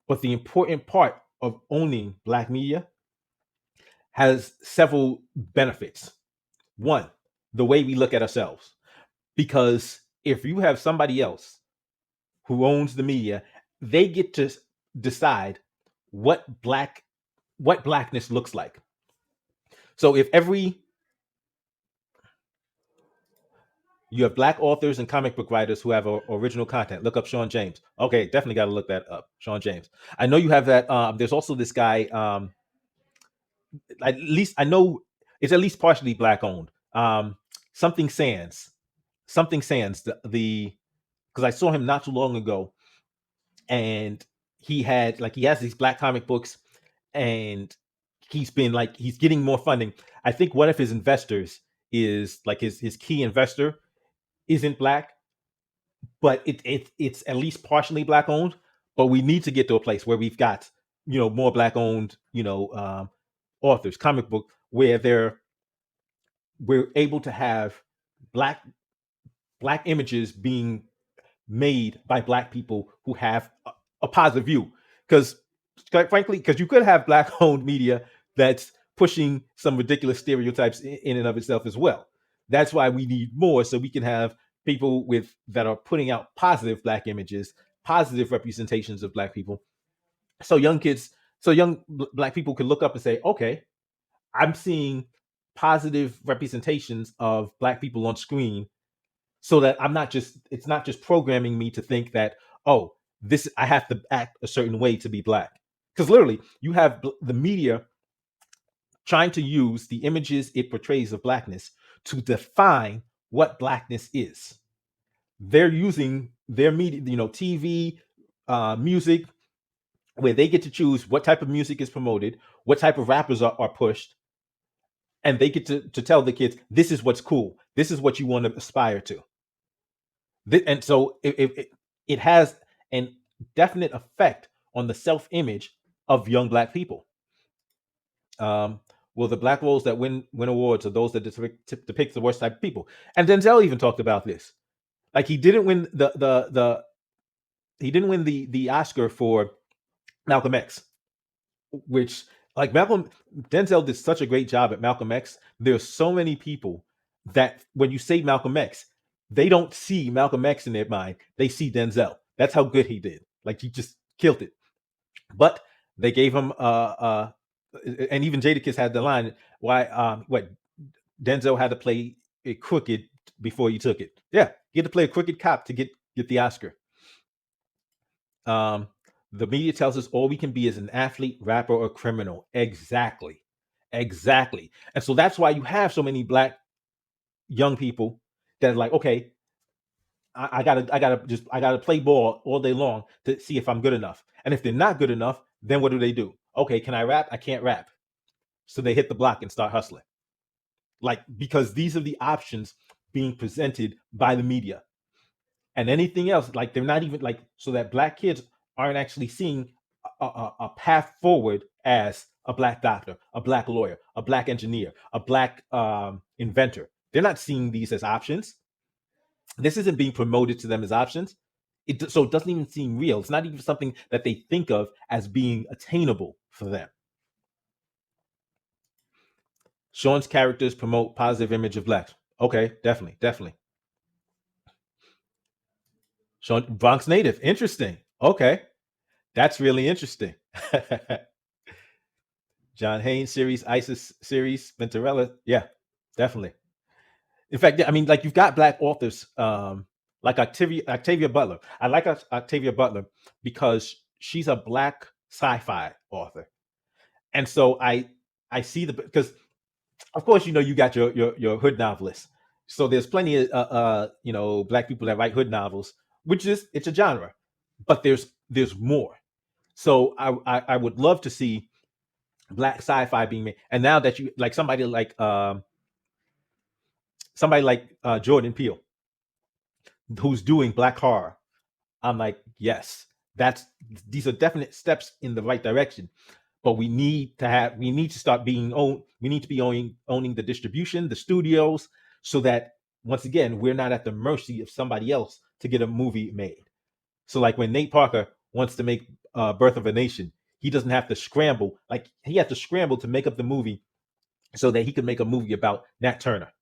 But the important part of owning Black media has several benefits. One, the way we look at ourselves. Because if you have somebody else who owns the media, they get to decide what blackness looks like. So if every you have Black authors and comic book writers who have original content. Look up Sean James. Okay, definitely got to look that up. Sean James. I know you have that. There's also this guy. At least I know it's at least partially Black owned. Something Sands. Something Sands. The because I saw him not too long ago, and he has these Black comic books, and he's getting more funding. I think one of his investors is like his key investor isn't Black, but it's at least partially Black owned. But we need to get to a place where we've got more Black owned authors, comic book, where we're able to have black black images being made by Black people who have a positive view. Because quite frankly, because you could have Black owned media that's pushing some ridiculous stereotypes in and of itself as well. That's why we need more, so we can have people that are putting out positive Black images, positive representations of Black people. So young Black people can look up and say, okay, I'm seeing positive representations of Black people on screen, so that it's not just programming me to think that, oh, this I have to act a certain way to be Black. Because literally you have the media trying to use the images it portrays of Blackness to define what Blackness is. They're using their media, TV, music, where they get to choose what type of music is promoted, what type of rappers are pushed, and they get to tell the kids, this is what's cool, this is what you want to aspire to. And so it has an definite effect on the self-image of young Black people. Um, well, the Black roles that win awards are those that depict the worst type of people. And Denzel even talked about this. Like he didn't win the Oscar for Malcolm X, which like Malcolm Denzel did such a great job at Malcolm X. There's so many people that when you say Malcolm X, they don't see Malcolm X in their mind. They see Denzel. That's how good he did. Like he just killed it. But they gave him and even Jadakiss had the line, why what Denzel had to play a crooked before he took it. Yeah, he had to play a crooked cop to get the Oscar. Um, the media tells us all we can be is an athlete, rapper, or criminal. Exactly. Exactly. And so that's why you have so many Black young people that are like, okay, I gotta play ball all day long to see if I'm good enough. And if they're not good enough, then what do? Okay, can I rap? I can't rap. So they hit the block and start hustling. Like, because these are the options being presented by the media. And anything else, like they're not even like, so that Black kids aren't actually seeing a path forward as a Black doctor, a Black lawyer, a Black engineer, a Black inventor. They're not seeing these as options. This isn't being promoted to them as options. So it doesn't even seem real. It's not even something that they think of as being attainable for them. Sean's characters promote positive image of Blacks. Okay, definitely, definitely. Sean, Bronx native, interesting. Okay, that's really interesting. John Haynes series, ISIS series, Venturella. Yeah, definitely. In fact, I mean, like you've got Black authors, like Octavia Butler. I like Octavia Butler because she's a Black sci-fi author, and so I see because of course you got your hood novelists. So there's plenty of Black people that write hood novels, which is it's a genre, but there's more. So I would love to see Black sci-fi being made. And now that you like somebody like Jordan Peele, who's doing Black horror, I'm like, yes, these are definite steps in the right direction. But we need to start being owned. We need to be owning the distribution, the studios, so that once again we're not at the mercy of somebody else to get a movie made. So like when Nate Parker wants to make Birth of a Nation, he doesn't have to scramble. Like he had to scramble to make up the movie so that he could make a movie about Nat Turner.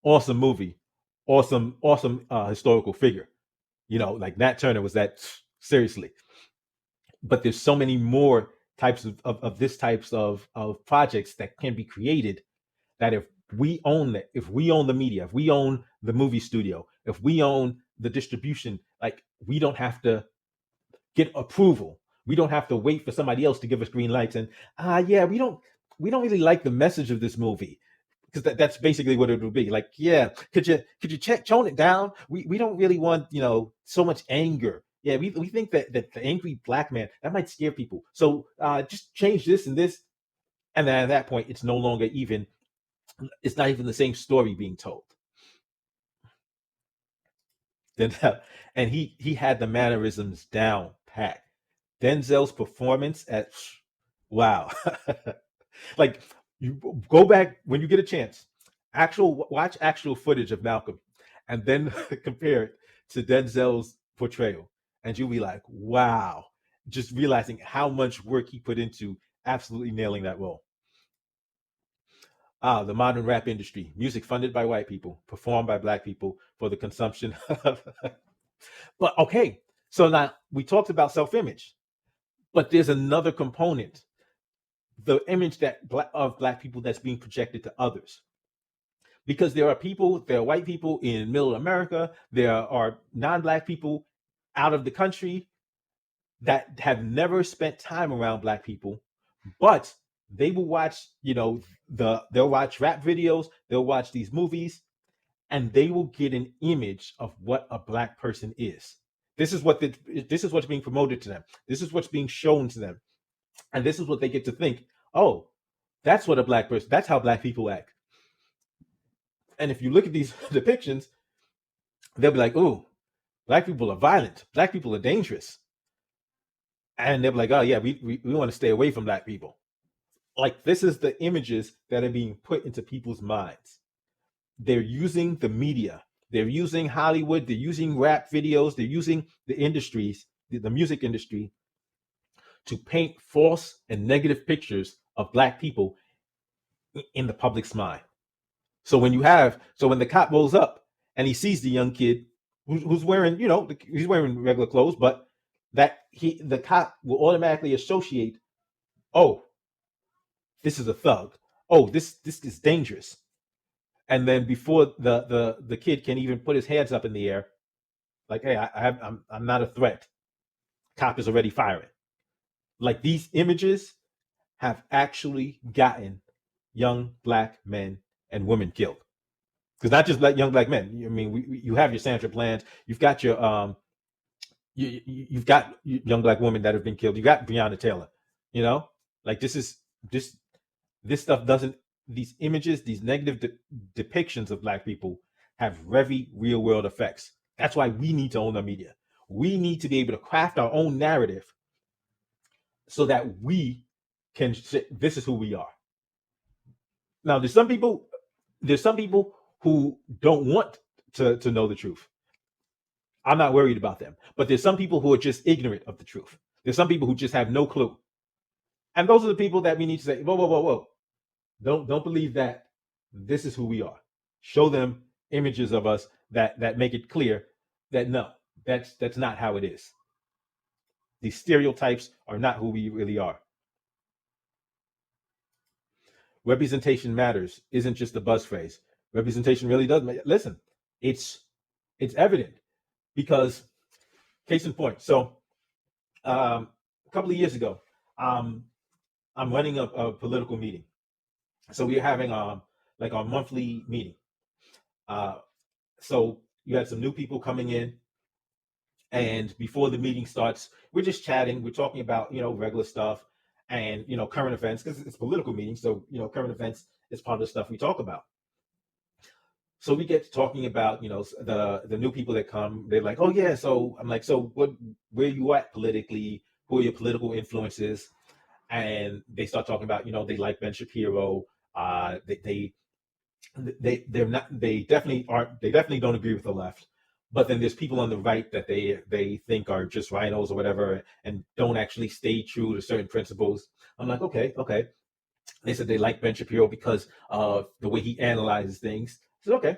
Awesome movie, awesome historical figure. Like Nat Turner was that, seriously. But there's so many more types of this types of projects that can be created, that if we own the media, if we own the movie studio, if we own the distribution, like we don't have to get approval. We don't have to wait for somebody else to give us green lights. And yeah, we don't really like the message of this movie, because that's basically what it would be. Like, yeah, could you tone it down? We don't really want so much anger. Yeah, we think that the angry black man, that might scare people. So just change this and this, and then at that point, it's not even the same story being told. Then and he had the mannerisms down pat. Denzel's performance at wow. Like, you go back when you get a chance, watch actual footage of Malcolm, and then compare it to Denzel's portrayal, and you'll be like, wow, just realizing how much work he put into absolutely nailing that role. The modern rap industry, music funded by white people, performed by black people for the consumption of. But okay, so now we talked about self-image, but there's another component, the image of black people that's being projected to others. Because there are white people in middle America, there are non-black people out of the country that have never spent time around black people, but they will watch, they'll watch rap videos, they'll watch these movies, and they will get an image of what a black person is. This is what's being promoted to them. This is what's being shown to them, and this is what they get to think. Oh, that's what a black person. That's how black people act. And if you look at these depictions, they'll be like, "Oh, black people are violent. Black people are dangerous," and they'll be like, "Oh yeah, we want to stay away from black people." Like, this is the images that are being put into people's minds. They're using the media. They're using Hollywood. They're using rap videos. They're using the industries, the music industry, to paint false and negative pictures of black people in the public's mind. So when the cop rolls up and he sees the young kid who's wearing, he's wearing regular clothes, but the cop will automatically associate, oh, this is a thug. Oh, this is dangerous. And then before the kid can even put his hands up in the air, like, hey, I'm not a threat. Cop is already firing. Like, these images have actually gotten young black men and women killed. Because not just young black men. I mean, you have your Sandra Bland, you've got your you've got young black women that have been killed. You got Breonna Taylor. You know, like, this this stuff doesn't. These images, these negative depictions of black people have very real world effects. That's why we need to own our media. We need to be able to craft our own narrative so that we can say, this is who we are. Now, there's some people who don't want to know the truth. I'm not worried about them. But there's some people who are just ignorant of the truth. There's some people who just have no clue. And those are the people that we need to say, whoa, whoa, whoa, whoa. Don't believe that this is who we are. Show them images of us that make it clear that no, that's not how it is. These stereotypes are not who we really are. Representation matters isn't just a buzz phrase. Representation really does matter. Listen, it's evident, because case in point. So a couple of years ago, um, I'm running a political meeting. So we are having like our monthly meeting. Uh, so you had some new people coming in, and before the meeting starts, we're just chatting. We're talking about regular stuff, and current events, because it's political meeting. So current events is part of the stuff we talk about. So we get to talking about the new people that come. They're like, oh yeah. So I'm like, so where you at politically? Who are your political influences? And they start talking about they like Ben Shapiro. They're not, they definitely aren't, they definitely don't agree with the left, but then there's people on the right that they think are just rhinos or whatever and don't actually stay true to certain principles. I'm like, okay, okay. They said they like Ben Shapiro because of the way he analyzes things. I said, okay.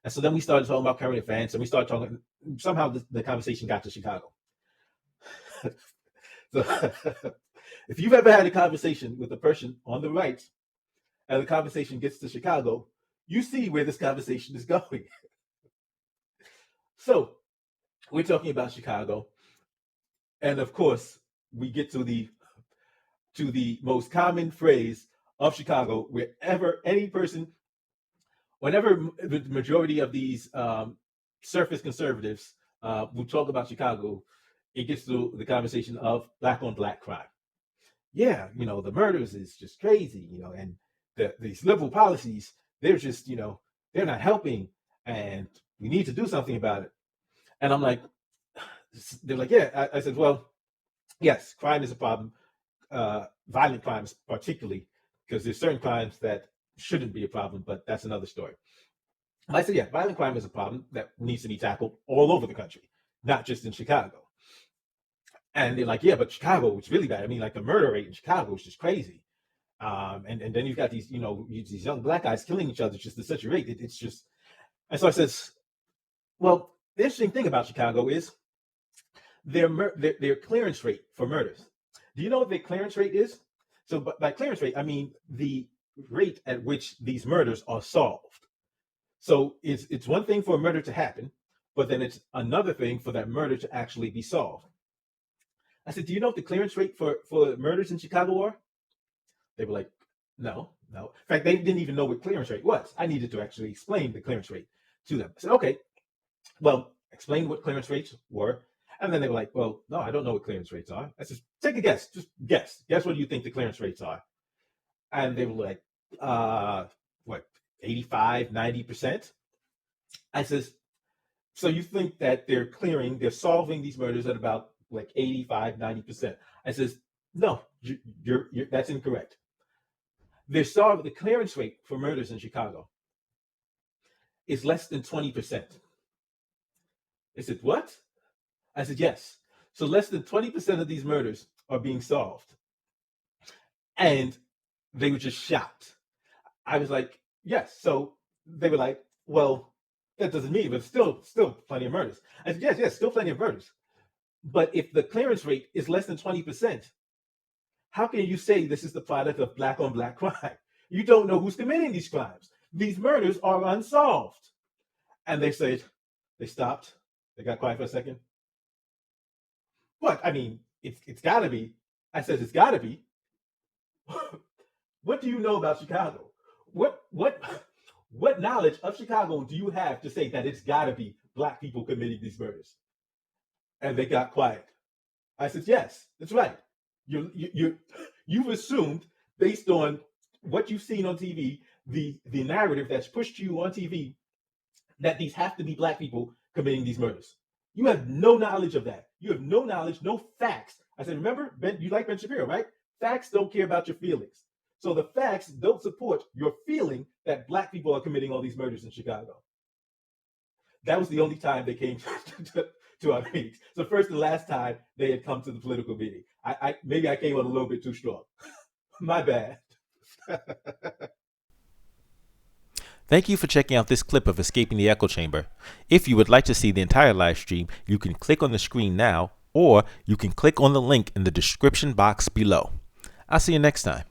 And so then we started talking about current events, and we started talking. Somehow the conversation got to Chicago. So if you've ever had a conversation with a person on the right and the conversation gets to Chicago, you see where this conversation is going. So we're talking about Chicago, and of course, we get to the most common phrase of Chicago, wherever any person, whenever the majority of these surface conservatives will talk about Chicago, it gets to the conversation of black on black crime. Yeah, the murders is just crazy, and these liberal policies, they're just, they're not helping, and we need to do something about it. And I'm like, they're like, yeah. I said, well, yes, crime is a problem, violent crimes particularly, because there's certain crimes that shouldn't be a problem, but that's another story. I said, yeah, violent crime is a problem that needs to be tackled all over the country, not just in Chicago. And they're like, yeah, but Chicago, it's really bad. I mean, like the murder rate in Chicago is just crazy. And then you've got these, these young black guys killing each other just at such a rate. It's just, and so I says, well, the interesting thing about Chicago is their clearance rate for murders. Do you know what their clearance rate is? So by clearance rate, I mean the rate at which these murders are solved. So it's one thing for a murder to happen, but then it's another thing for that murder to actually be solved. I said, do you know what the clearance rate for murders in Chicago are? They were like, no. In fact, they didn't even know what clearance rate was. I needed to actually explain the clearance rate to them. I said, okay, well, explain what clearance rates were. And then they were like, well, no, I don't know what clearance rates are. I said, take a guess. Just guess. Guess what do you think the clearance rates are? And they were like, what, 85, 90%? I says, so you think that they're solving these murders at about like 85, 90%. I says, no, you're that's incorrect. The clearance rate for murders in Chicago is less than 20%. They said, what? I said, yes. So less than 20% of these murders are being solved. And they were just shocked. I was like, yes. So they were like, well, that doesn't mean, but still plenty of murders. I said, yes, still plenty of murders. But if the clearance rate is less than 20%, how can you say this is the product of black on black crime? You don't know who's committing these crimes. These murders are unsolved. And they stopped. They got quiet for a second. What? I mean, it's got to be. I said, it's got to be. What do you know about Chicago? What knowledge of Chicago do you have to say that it's got to be black people committing these murders? And they got quiet. I said, yes, that's right. You've assumed, based on what you've seen on TV, the narrative that's pushed to you on TV, that these have to be black people committing these murders. You have no knowledge of that. You have no knowledge, no facts. I said, remember, Ben, you like Ben Shapiro, right? Facts don't care about your feelings. So the facts don't support your feeling that black people are committing all these murders in Chicago. That was the only time they came to our meetings. So first and last time they had come to the political meeting. Maybe I came on a little bit too strong. My bad. Thank you for checking out this clip of Escaping the Echo Chamber. If you would like to see the entire live stream, you can click on the screen now, or you can click on the link in the description box below. I'll see you next time.